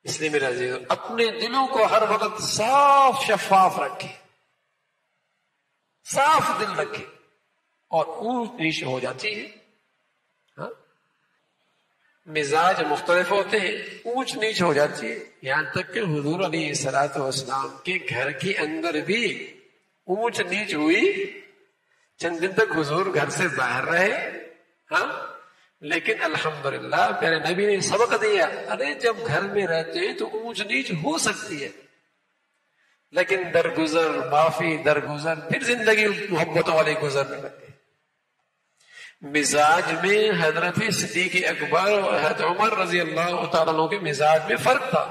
اس لیے میرا عزیز اپنے دلوں کو ہر وقت صاف شفاف رکھے، صاف دل رکھے، اور اونچ نیچ ہو جاتی ہے. ہاں مزاج مختلف ہوتے ہیں، اونچ نیچ ہو جاتی ہے. یہاں تک کہ حضور علیہ الصلوۃ والسلام کے گھر کے اندر بھی اونچ نیچ ہوئی. چند دن تک حضور گھر سے باہر رہے، ہاں لیکن الحمدللہ پیارے نبی نے سبق دیا، ارے جب گھر میں رہتے ہیں تو اونچ نیچ ہو سکتی ہے، لیکن درگزر معافی درگزر پھر زندگی محبتوں والی گزرنے لگے. مزاج میں حضرت صدیق اکبر اور حضرت عمر رضی اللہ تعالیٰ عنہ کے مزاج میں فرق تھا.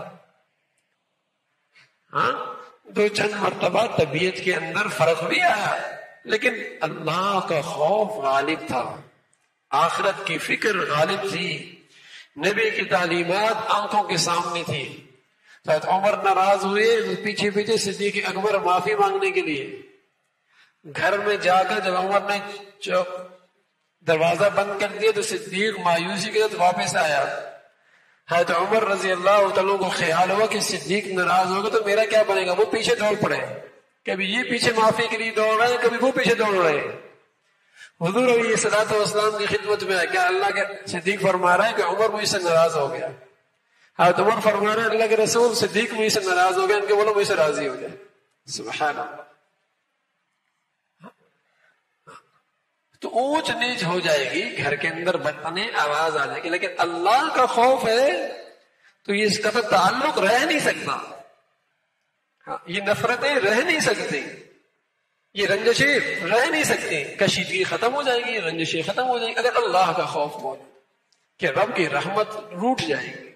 ہاں دو چند مرتبہ طبیعت کے اندر فرق بھی آیا، لیکن اللہ کا خوف غالب تھا، آخرت کی فکر غالب تھی، نبی کی تعلیمات آنکھوں کے سامنے تھی. حضرت عمر ناراض ہوئے، پیچھے پیچھے صدیق اکبر معافی مانگنے کے لیے. گھر میں جا کر جب عمر نے دروازہ بند کر دیا تو صدیق مایوسی کے ساتھ واپس آیا. حضرت عمر رضی اللہ تعالیٰ کو خیال ہوا کہ صدیق ناراض ہوگا تو میرا کیا بنے گا. وہ پیچھے دوڑ پڑے، کبھی یہ پیچھے معافی کے لیے دوڑ رہے ہیں، کبھی وہ پیچھے دوڑ رہے ہیں. حضور علیہ الصلوۃ والسلام کی خدمت میں کیا اللہ کے صدیق فرما رہا ہے کہ عمر مجھ سے ناراض ہو گیا. حضرت عمر فرما رہے ہیں اللہ کے رسول صدیق مجھ سے ناراض ہو گیا، ان کے بولو مجھ سے راضی ہو جائے. سبحان اللہ. تو اونچ نیچ ہو جائے گی، گھر کے اندر بچپنے آواز آ جائے گی، لیکن اللہ کا خوف ہے تو یہ اس کا تعلق رہ نہیں سکتا. یہ نفرتیں رہ نہیں سکتی، یہ رنجشیں رہ نہیں سکتی. کشیدگی ختم ہو جائے گی، رنجشیں ختم ہو جائیں گی اگر اللہ کا خوف ہو کہ رب کی رحمت روٹ جائے گی،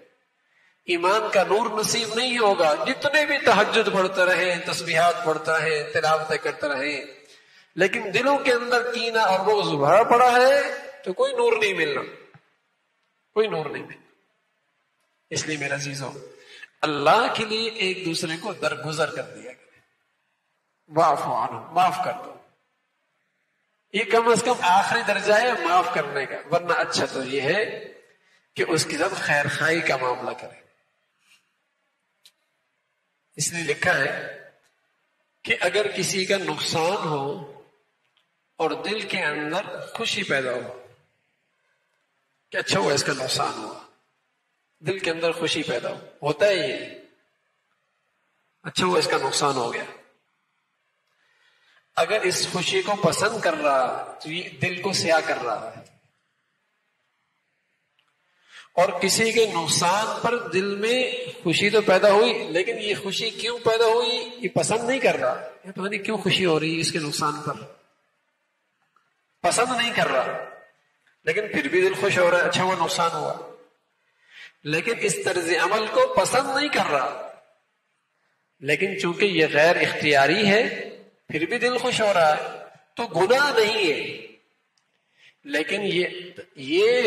ایمان کا نور نصیب نہیں ہوگا. جتنے بھی تہجد پڑھتے رہے، تسبیحات پڑھتے رہے، تلاوتیں کرتے رہے، لیکن دلوں کے اندر کینہ اور بغض بھرا پڑا ہے تو کوئی نور نہیں ملنا، کوئی نور نہیں ملنا. اس لیے میرا عزیزو اللہ کے لیے ایک دوسرے کو درگزر کر دیا کرے، معاف معاف کر دو. یہ کم از کم آخری درجہ ہے معاف کرنے کا، ورنہ اچھا تو یہ ہے کہ اس کے ساتھ خیر خائی کا معاملہ کرے. اس لیے لکھا ہے کہ اگر کسی کا نقصان ہو اور دل کے اندر خوشی پیدا ہو کہ اچھا ہوا اس کا نقصان ہوا، دل کے اندر خوشی پیدا ہوتا ہے، یہ اچھا ہوا اس کا نقصان ہو گیا. اگر اس خوشی کو پسند کر رہا تو یہ دل کو سیاہ کر رہا ہے. اور کسی کے نقصان پر دل میں خوشی تو پیدا ہوئی، لیکن یہ خوشی کیوں پیدا ہوئی یہ پسند نہیں کر رہا، یہ پتہ نہیں کیوں خوشی ہو رہی ہے اس کے نقصان پر، پسند نہیں کر رہا، لیکن پھر بھی دل خوش ہو رہا ہے، اچھا وہ نقصان ہوا. لیکن اس طرز عمل کو پسند نہیں کر رہا، لیکن چونکہ یہ غیر اختیاری ہے پھر بھی دل خوش ہو رہا ہے تو گناہ نہیں ہے. لیکن یہ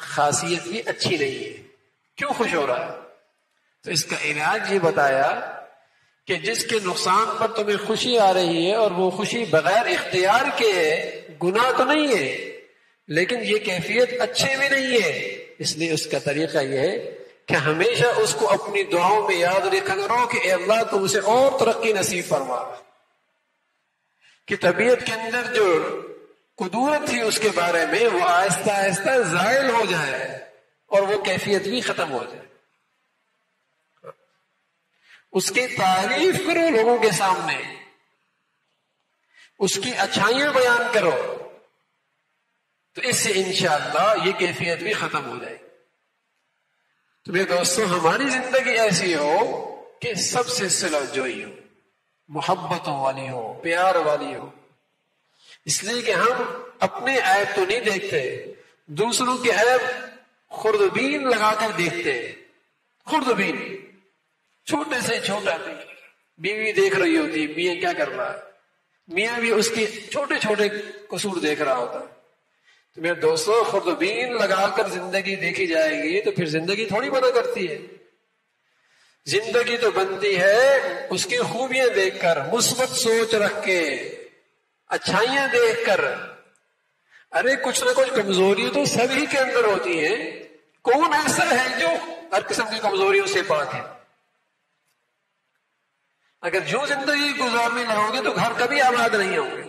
خاصیت بھی اچھی نہیں ہے. کیوں خوش ہو رہا ہے؟ تو اس کا علاج یہ بتایا کہ جس کے نقصان پر تمہیں خوشی آ رہی ہے اور وہ خوشی بغیر اختیار کے ہے، گناہ تو نہیں ہے لیکن یہ کیفیت اچھی بھی نہیں ہے. اس لیے اس کا طریقہ یہ ہے کہ ہمیشہ اس کو اپنی دعاؤں میں یاد رکھا کرو کہ اے اللہ تم اسے اور ترقی نصیب فرما، کہ طبیعت کے اندر جو قدورت تھی اس کے بارے میں وہ آہستہ آہستہ زائل ہو جائے اور وہ کیفیت بھی ختم ہو جائے. اس کی تعریف کرو لوگوں کے سامنے، اس کی اچھائیاں بیان کرو، تو اس سے انشاءاللہ یہ کیفیت بھی ختم ہو جائے. تو میرے دوستوں ہماری زندگی ایسی ہو کہ سب سے صلح جوئی ہو، محبتوں والی ہو، پیار والی ہو. اس لیے کہ ہم اپنے عیب تو نہیں دیکھتے، دوسروں کے عیب خوردبین لگا کر دیکھتے. خوردبین، چھوٹے سے چھوٹا بھی. بیوی دیکھ رہی ہوتی میاں کیا کر رہا ہے، میاں بھی اس کے چھوٹے چھوٹے قصور دیکھ رہا ہوتا. تو میرے دوستوں خوردبین لگا کر زندگی دیکھی جائے گی تو پھر زندگی تھوڑی بنا کرتی ہے. زندگی تو بنتی ہے اس کی خوبیاں دیکھ کر، مثبت سوچ رکھ کے، اچھائیاں دیکھ کر. ارے کچھ نہ کچھ کمزوری تو سبھی کے اندر ہوتی ہے. کون ایسا ہے جو ہر قسم کی کمزوریوں سے پاک ہے. اگر جو زندگی گزارنے لگو گے تو گھر کبھی آباد نہیں ہوں گے.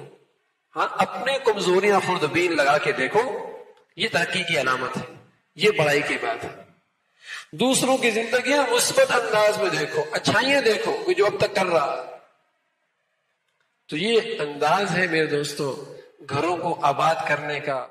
ہاں اپنے کمزوریاں خوردبین لگا کے دیکھو، یہ ترقی کی علامت ہے، یہ بڑائی کی بات ہے. دوسروں کی زندگیاں مثبت انداز میں دیکھو، اچھائیاں دیکھو کہ جو اب تک کر رہا. تو یہ انداز ہے میرے دوستو گھروں کو آباد کرنے کا.